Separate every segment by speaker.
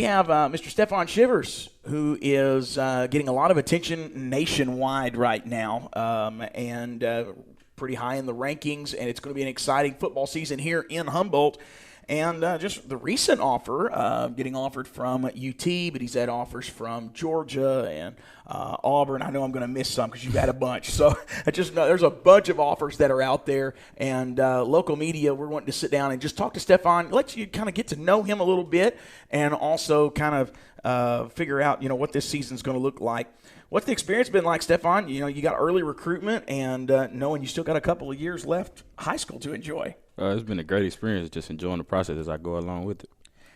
Speaker 1: we have Mr. Stephon Shivers, who is getting a lot of attention nationwide right now, and pretty high in the rankings, and it's going to be an exciting football season here in Humboldt. And just the recent offer, getting offered from UT, but he's had offers from Georgia and Auburn. I know I'm going to miss some because you've had a bunch. So I just know there's a bunch of offers that are out there. And local media, we're wanting to sit down and just talk to Stefan, let you kind of get to know him a little bit, and also kind of figure out, what this season's going to look like. What's the experience been like, Stefan? You got early recruitment and knowing you still got a couple of years left high school to enjoy.
Speaker 2: It's been a great experience, just enjoying the process as I go along with it.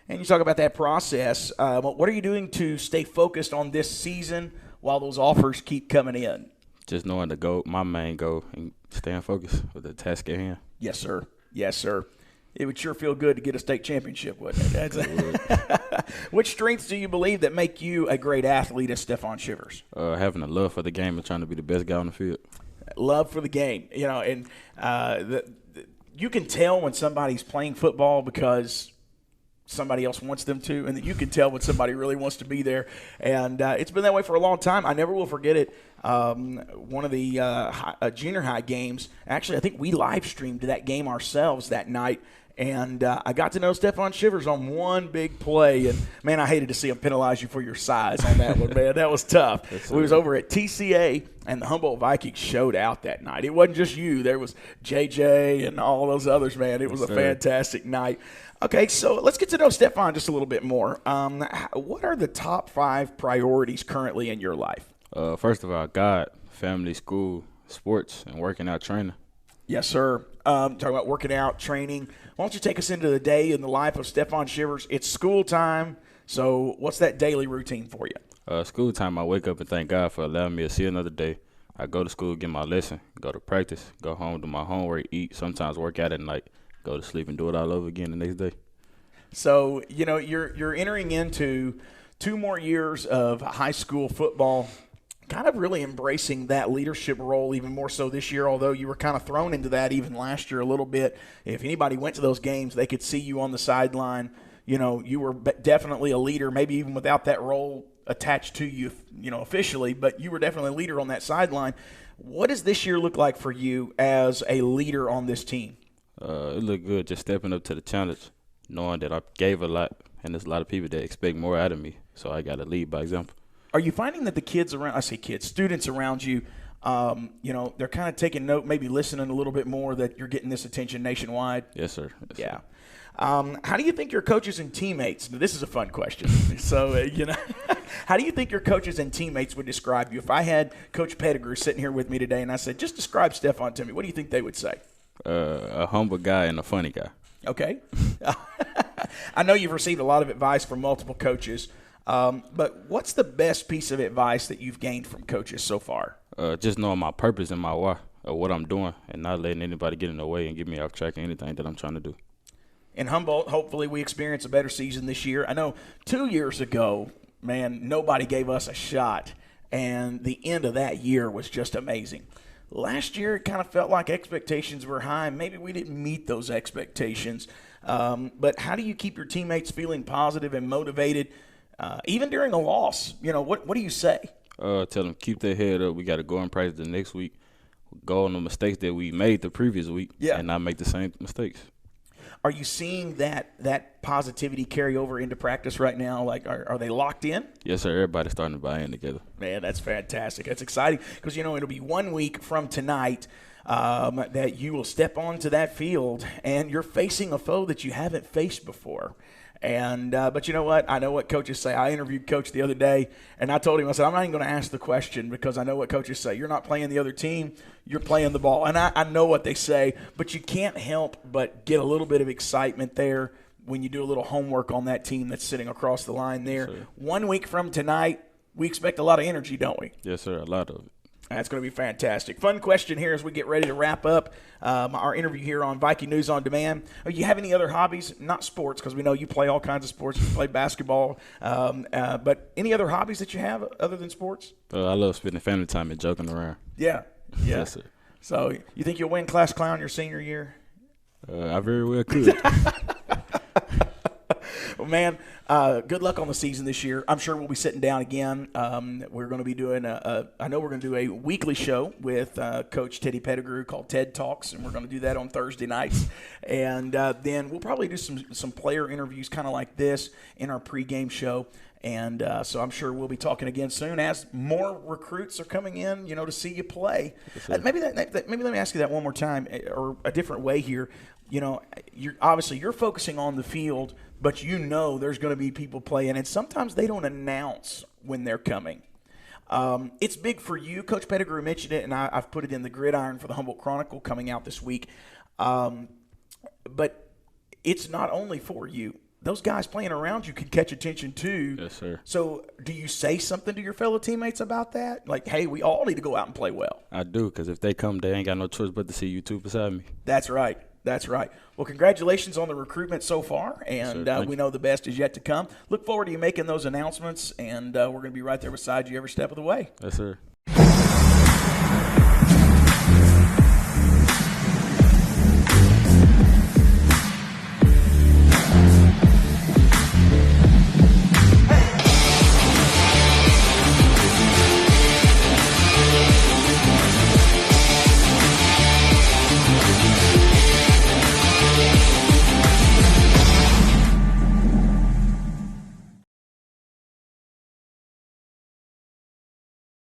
Speaker 1: And you talk about that process. What are you doing to stay focused on this season while those offers keep coming in?
Speaker 2: Just knowing the goal, my main goal, and staying focused with the task at hand.
Speaker 1: Yes, sir. Yes, sir. It would sure feel good to get a state championship, wouldn't it? Which strengths do you believe that make you a great athlete as Stephon Shivers?
Speaker 2: Having a love for the game and trying to be the best guy on the field.
Speaker 1: Love for the game. And you can tell when somebody's playing football because somebody else wants them to, and then you can tell when somebody really wants to be there. And it's been that way for a long time. I never will forget it. One of the junior high games, actually, I think we live streamed that game ourselves that night. And I got to know Stephon Shivers on one big play. And, man, I hated to see him penalize you for your size on that one, man. That was tough. We was over at TCA, and the Humboldt Vikings showed out that night. It wasn't just you. There was JJ and all those others, man. It was a fantastic night. Okay, so let's get to know Stefan just a little bit more. What are the top 5 priorities currently in your life?
Speaker 2: First of all, God, family, school, sports, and working out, training.
Speaker 1: Yes, sir. Talking about working out, training. Why don't you take us into the day in the life of Stephon Shivers? It's school time, so what's that daily routine for you?
Speaker 2: School time, I wake up and thank God for allowing me to see another day. I go to school, get my lesson, go to practice, go home, do my homework, eat, sometimes work out at night, go to sleep and do it all over again the next day.
Speaker 1: So, you're entering into 2 more years of high school football, kind of really embracing that leadership role even more so this year, although you were kind of thrown into that even last year a little bit. If anybody went to those games, they could see you on the sideline. You were definitely a leader, maybe even without that role attached to you, officially, but you were definitely a leader on that sideline. What does this year look like for you as a leader on this team?
Speaker 2: It looked good, just stepping up to the challenge, knowing that I gave a lot, and there's a lot of people that expect more out of me, so I got to lead by example. Are
Speaker 1: you finding that the students around you, they're kind of taking note, maybe listening a little bit more that you're getting this attention nationwide?
Speaker 2: Yes, sir. Yes,
Speaker 1: yeah.
Speaker 2: Sir.
Speaker 1: How do you think your coaches and teammates – this is a fun question. So, how do you think your coaches and teammates would describe you? If I had Coach Pettigrew sitting here with me today and I said, just describe Stefan to me, what do you think they would say?
Speaker 2: A humble guy and a funny guy.
Speaker 1: Okay. I know you've received a lot of advice from multiple coaches. But what's the best piece of advice that you've gained from coaches so far?
Speaker 2: Just knowing my purpose and my why of what I'm doing and not letting anybody get in the way and get me off track of anything that I'm trying to do.
Speaker 1: In Humboldt, hopefully we experience a better season this year. I know 2 years ago, man, nobody gave us a shot, and the end of that year was just amazing. Last year, it kind of felt like expectations were high. Maybe we didn't meet those expectations. But how do you keep your teammates feeling positive and motivated even during a loss? What do you say?
Speaker 2: Tell them keep their head up. We got to go and practice the next week. Go on the mistakes that we made the previous week and not make the same mistakes.
Speaker 1: Are you seeing that positivity carry over into practice right now? Like, are they locked in?
Speaker 2: Yes, sir. Everybody's starting to buy in together.
Speaker 1: Man, that's fantastic. That's exciting because, it'll be 1 week from tonight that you will step onto that field and you're facing a foe that you haven't faced before. And but you know what? I know what coaches say. I interviewed Coach the other day, and I told him, I said, I'm not even going to ask the question because I know what coaches say. You're not playing the other team. You're playing the ball. And I know what they say, but you can't help but get a little bit of excitement there when you do a little homework on that team that's sitting across the line there.
Speaker 2: Yes,
Speaker 1: 1 week from tonight, we expect a lot of energy, don't we?
Speaker 2: Yes, sir, a lot of it.
Speaker 1: That's going to be fantastic. Fun question here as we get ready to wrap up our interview here on Viking News on Demand. Do you have any other hobbies? Not sports, because we know you play all kinds of sports. You play basketball. But any other hobbies that you have other than sports?
Speaker 2: I love spending family time and joking around.
Speaker 1: Yeah.
Speaker 2: Yes, sir.
Speaker 1: So you think you'll win Class Clown your senior year?
Speaker 2: I very well could.
Speaker 1: Well, man, good luck on the season this year. I'm sure we'll be sitting down again. We're going to be doing I know we're going to do a weekly show with Coach Teddy Pettigrew called TED Talks, and we're going to do that on Thursday nights. And then we'll probably do some player interviews kind of like this in our pregame show. And so I'm sure we'll be talking again soon as more recruits are coming in, to see you play. Maybe let me ask you that one more time, or a different way here. You're focusing on the field, but there's going to be people playing, and sometimes they don't announce when they're coming. It's big for you. Coach Pettigrew mentioned it, and I've put it in the gridiron for the Humboldt Chronicle coming out this week. But it's not only for you. Those guys playing around you can catch attention too.
Speaker 2: Yes, sir.
Speaker 1: So do you say something to your fellow teammates about that? Like, hey, we all need to go out and play well.
Speaker 2: I do, because if they come, they ain't got no choice but to see you two beside me.
Speaker 1: That's right. That's right. Well, congratulations on the recruitment so far, and we know the best is yet to come. Look forward to you making those announcements, and we're going to be right there beside you every step of the way.
Speaker 2: Yes, sir.